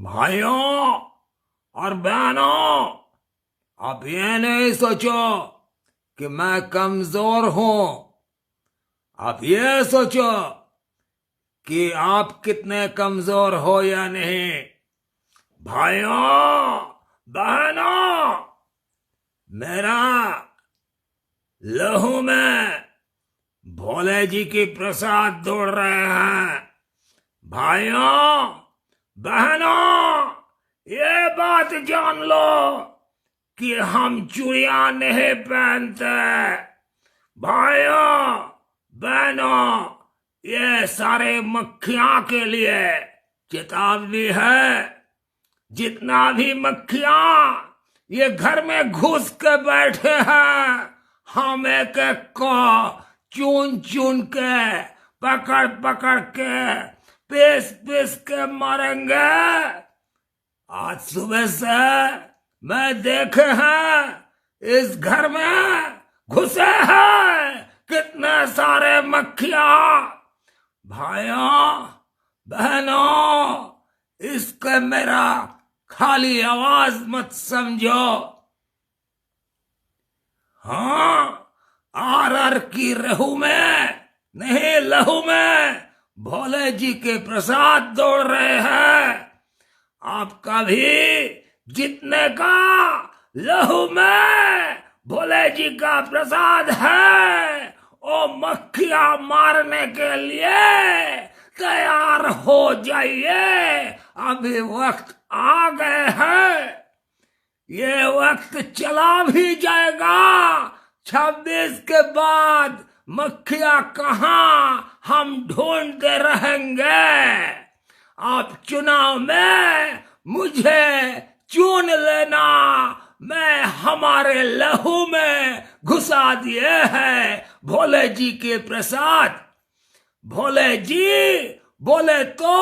भाइयों और बहनों, आप ये नहीं सोचो कि मैं कमजोर हूं। आप ये सोचो कि आप कितने कमजोर हो या नहीं। भाइयों बहनों, मेरा लहू में भोले जी की प्रसाद दौड़ रहे हैं। भाइयों बहनों, ये बात जान लो कि हम चूड़ियां नहीं पहनते। भाइयों बहनों, ये सारे मक्खियां के लिए चेतावनी है। जितना भी मक्खियां ये घर में घुस के बैठे हैं, हम एक एक को चुन चुन के, पकड़ पकड़ के, पीस पीस के मारेंगे। आज सुबह से मैं देखे हैं इस घर में घुसे हैं कितने सारे मक्खियां। भाइयों बहनों, इसके मेरा खाली आवाज मत समझो। हाँ, आर की रहू में नहीं, लहू में भोले जी के प्रसाद दौड़ रहे हैं। आपका भी जितने का लहू में भोले जी का प्रसाद है, ओ मक्खियां मारने के लिए तैयार हो जाइए। अभी वक्त आ गए हैं। ये वक्त चला भी जाएगा। 26 के बाद मक्खियां कहां, हम ढूंढते रहेंगे। आप चुनाव में मुझे चुन लेना। मैं हमारे लहू में घुसा दिए हैं भोले जी के प्रसाद। भोले जी बोले तो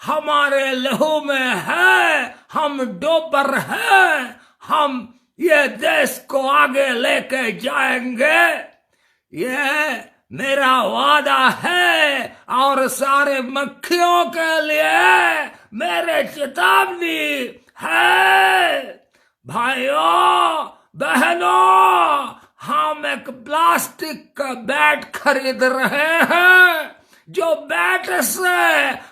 हमारे लहू में है, हम डोबर हैं, हम ये देश को आगे लेके जाएंगे। ये मेरा वादा है और सारे मक्खियों के लिए मेरे चेतावनी है। भाइयों बहनों, हम एक प्लास्टिक का बैट खरीद रहे हैं। जो बैट से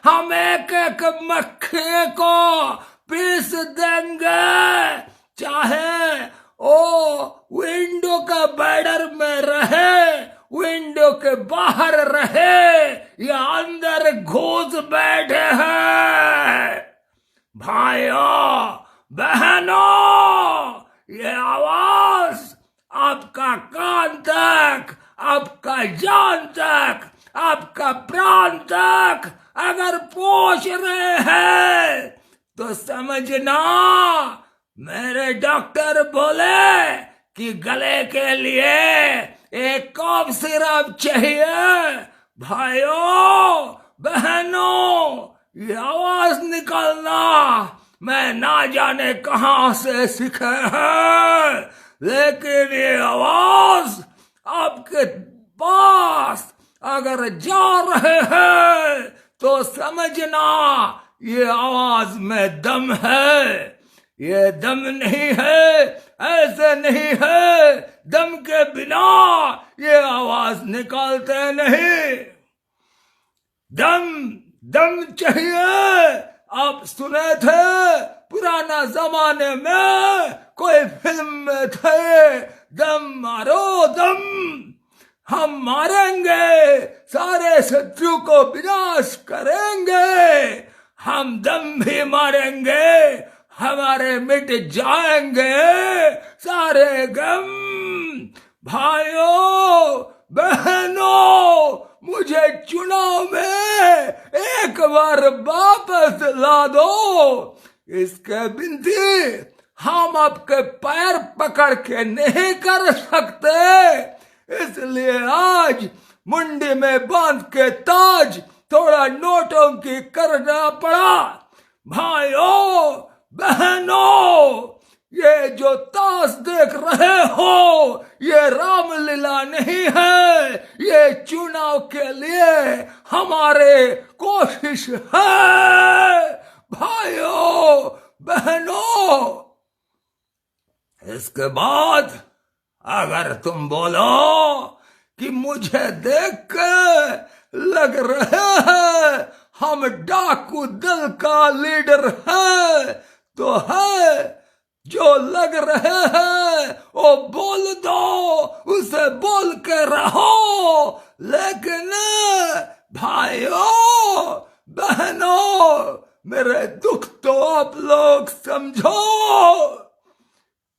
हम एक एक मक्खी को पीस देंगे, चाहे ओ विंडो का बॉर्डर में रहे, विंडो के बाहर रहे या अंदर घुस बैठे हैं। भाइयों बहनों, ये आवाज आपका कान तक, आपका जान तक, आपका प्राण तक अगर पहुंच रहे हैं तो समझना, मेरे डॉक्टर बोले कि गले के लिए एक कफ सिरप चाहिए। भाइयों बहनों, ये आवाज निकलना मैं ना जाने कहां से सीखे हैं, लेकिन ये आवाज आपके पास अगर जा रहे हैं तो समझना, ये आवाज में दम है। ये दम नहीं है, ऐसे नहीं है। दम के बिना ये आवाज निकालते नहीं। दम दम चाहिए। आप सुने थे पुराना जमाने में कोई फिल्म में थे, दम मारो दम, हम मारेंगे, सारे शत्रु को विनाश करेंगे। हम दम भी मारेंगे, हमारे मिट जाएंगे सारे गम। भाइयों बहनों, मुझे चुनाव में एक बार वापस ला दो। इसके बिनती हम आपके पैर पकड़ के नहीं कर सकते, इसलिए आज मुंडी में बांध के ताज थोड़ा नोटों की करना पड़ा। भाइयों बहनों, ये जो ताश देख रहे हो, ये रामलीला नहीं है। ये चुनाव के लिए हमारे कोशिश है। भाइयों बहनों, इसके बाद अगर तुम बोलो कि मुझे देख के लग रहे हैं हम डाकू दल का लीडर है, तो है जो लग रहे हैं वो बोल दो, उसे बोल के रहो। लेकिन भाइयों बहनों, मेरे दुख तो आप लोग समझो।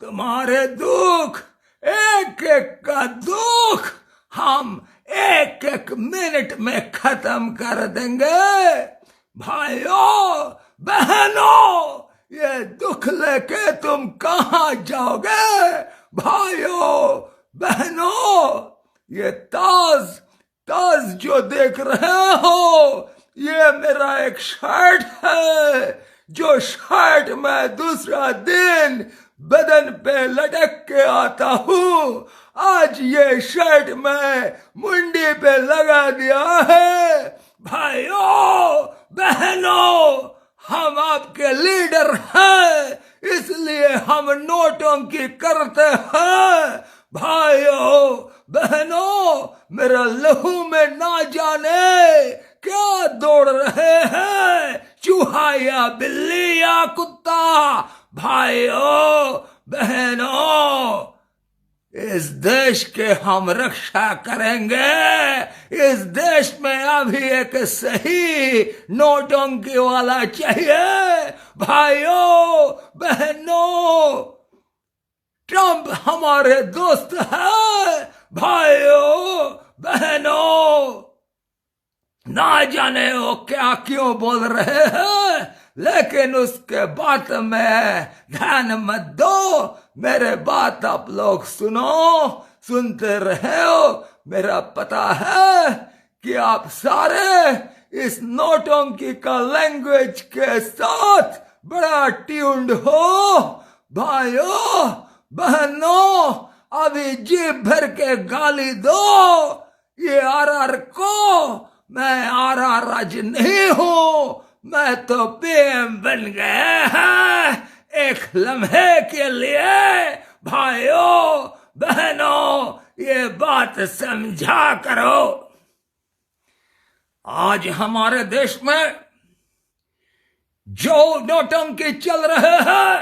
तुम्हारे दुख, एक एक का दुख हम एक एक मिनट में खत्म कर देंगे। भाइयों बहनों, ये दुख लेके तुम कहां जाओगे? भाइयों बहनों, ये ताज जो देख रहे हो, ये मेरा एक शर्ट है, जो शर्ट मैं दूसरा दिन बदन पे लटक के आता हूँ। आज ये शर्ट मैं मुंडी पे लगा दिया है। भाइयों बहनों, हम आपके लीडर हैं, इसलिए हम नोटंकी करते हैं। भाइयों बहनों, मेरा लहू में ना जाने क्या दौड़ रहे हैं, चूहा या बिल्ली या कुत्ता। भाइयों बहनों, इस देश के हम रक्षा करेंगे। इस देश में अभी एक सही नोटंकी वाला चाहिए। भाइयों बहनों, ट्रंप हमारे दोस्त है। भाइयों बहनों, ना जाने वो क्या क्यों बोल रहे हैं, लेकिन उसके बात में ध्यान मत दो। मेरे बात आप लोग सुनते रहे हो। मेरा पता है कि आप सारे इस नोटंकी का लैंग्वेज के साथ बड़ा ट्यून्ड हो। भाइयों बहनों, अभी जीभ भर के गाली दो ये आरआर को। मैं आरआर राज नहीं हूं, मैं तो पीएम बन गया है एक लम्हे के लिए। भाइयों बहनों, ये बात समझा करो। आज हमारे देश में जो नोटंकी चल रहे हैं,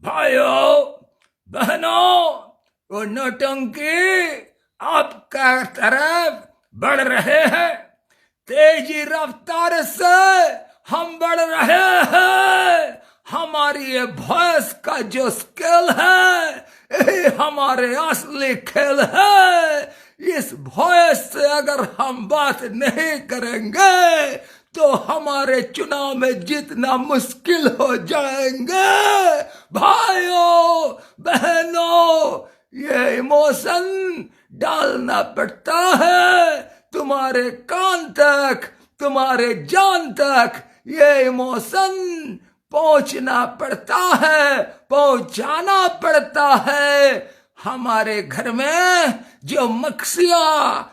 भाइयों बहनों, वो नोटंकी आपका तरफ बढ़ रहे हैं। तेजी रफ्तार से हम बढ़ रहे हैं। हमारी ये वॉइस का जो स्किल है, ये हमारे असली खेल है। इस वॉइस से अगर हम बात नहीं करेंगे तो हमारे चुनाव में जीतना मुश्किल हो जाएंगे। भाइयों बहनों, ये इमोशन डालना पड़ता है तुम्हारे कान तक, तुम्हारे जान तक। ये इमोशन पहुंचना पड़ता है, पहुंचाना पड़ता है। हमारे घर में जो मक्खियां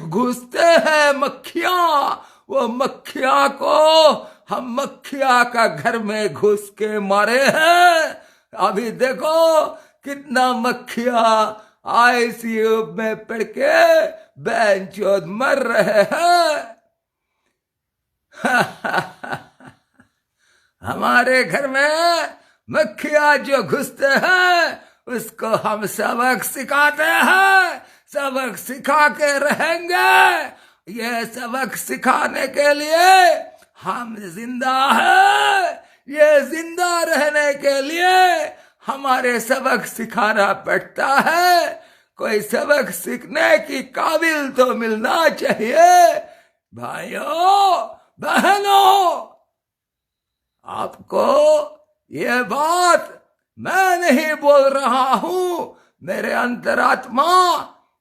घुसते हैं, मक्खियां, वो मक्खियां को हम मक्खियां का घर में घुस के मारे हैं। अभी देखो कितना मक्खियां आईसीयू में पड़ के बेंचोद मर रहे हैं। हमारे घर में मक्खियां जो घुसते हैं, उसको हम सबक सिखाते हैं। सबक सिखा के रहेंगे। ये सबक सिखाने के लिए हम जिंदा हैं। ये जिंदा रहने के लिए हमारे सबक सिखाना पड़ता है। कोई सबक सीखने की काबिल तो मिलना चाहिए। भाइयों बहनों, आपको ये बात मैं नहीं बोल रहा हूं, मेरे अंतरात्मा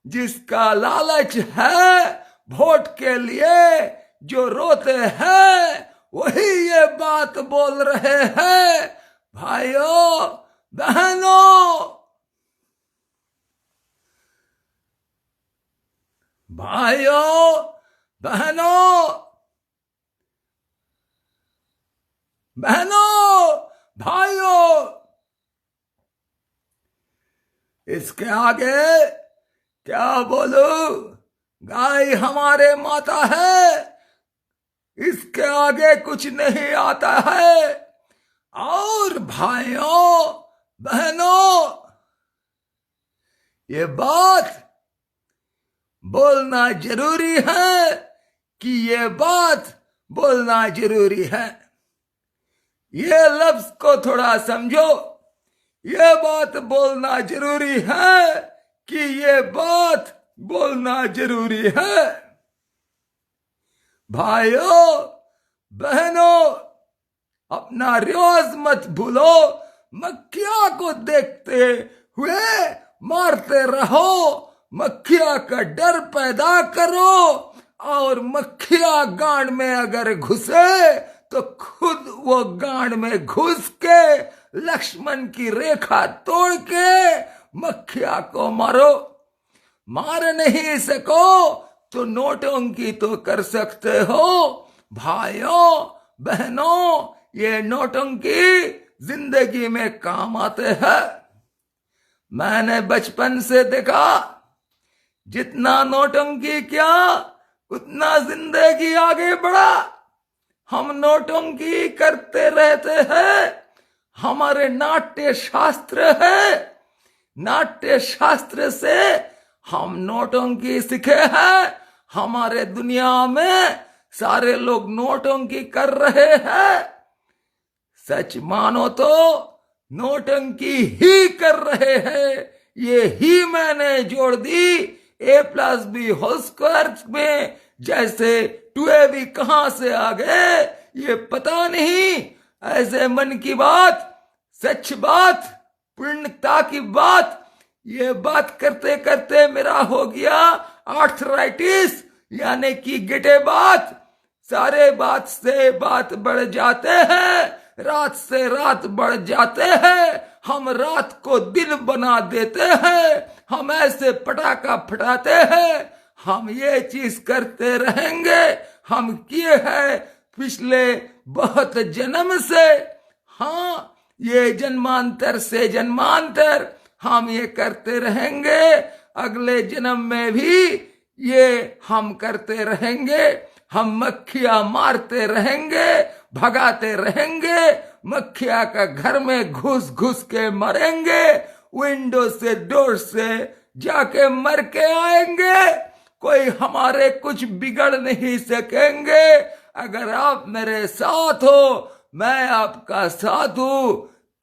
जिसका लालच है वोट के लिए, जो रोते हैं, वही ये बात बोल रहे हैं। भाइयों बहनों, भाइयों बहनों, बहनों, भाइयों, इसके आगे क्या बोलूं? गाय हमारे माता है, इसके आगे कुछ नहीं आता है। और भाइयों बहनों, ये बात बोलना जरूरी है कि ये बात बोलना जरूरी है। ये लफ्ज को थोड़ा समझो। ये बात बोलना जरूरी है कि ये बात बोलना जरूरी है। भाइयों बहनों, अपना रिवाज मत भूलो। मक्खिया को देखते हुए मारते रहो, मक्खिया का डर पैदा करो, और मक्खिया गांड में अगर घुसे तो खुद वो गांड में घुस के लक्ष्मण की रेखा तोड़ के मक्खिया को मारो। मार नहीं सको तो नोटंकी तो कर सकते हो। भाइयों बहनों, ये नोटंकी जिंदगी में काम आते हैं। मैंने बचपन से देखा, जितना नोटंकी किया उतना जिंदगी आगे बढ़ा। हम नोटंकी करते रहते हैं। हमारे नाट्य शास्त्र है, नाट्य शास्त्र से हम नोटंकी सीखे हैं। हमारे दुनिया में सारे लोग नोटंकी कर रहे हैं। सच मानो तो नोटंकी ही कर रहे हैं। ये ही मैंने जोड़ दी a+b² में। जैसे 2ab कहां से आ गए ये पता नहीं। ऐसे मन की बात, सच बात, पूर्णता की बात, ये बात करते करते मेरा हो गया आर्थराइटिस, यानी कि गिटे बात। सारे बात से बात बढ़ जाते हैं, रात से रात बढ़ जाते हैं। हम रात को दिन बना देते हैं। हम ऐसे पटाखा फटाते हैं। हम ये चीज करते रहेंगे। हम किए हैं पिछले बहुत जन्म से। हाँ, ये जन्मांतर से जन्मांतर हम ये करते रहेंगे। अगले जन्म में भी ये हम करते रहेंगे। हम मक्खियां मारते रहेंगे, भगाते रहेंगे। मक्खिया का घर में घुस घुस के मरेंगे। विंडो से, डोर से जाके मर के आएंगे। कोई हमारे कुछ बिगड़ नहीं सकेंगे। अगर आप मेरे साथ हो, मैं आपका साथ हूं,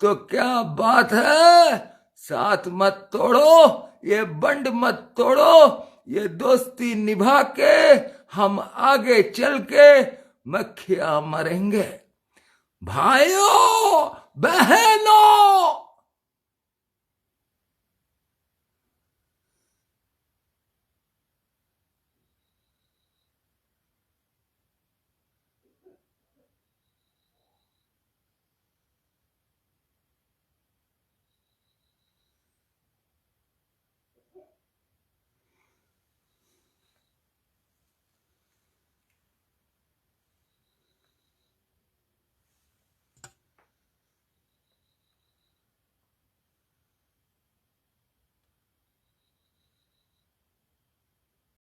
तो क्या बात है। साथ मत तोड़ो, ये बंड मत तोड़ो। ये दोस्ती निभा के हम आगे चल के मक्खियां मरेंगे। भाइयों बहनों,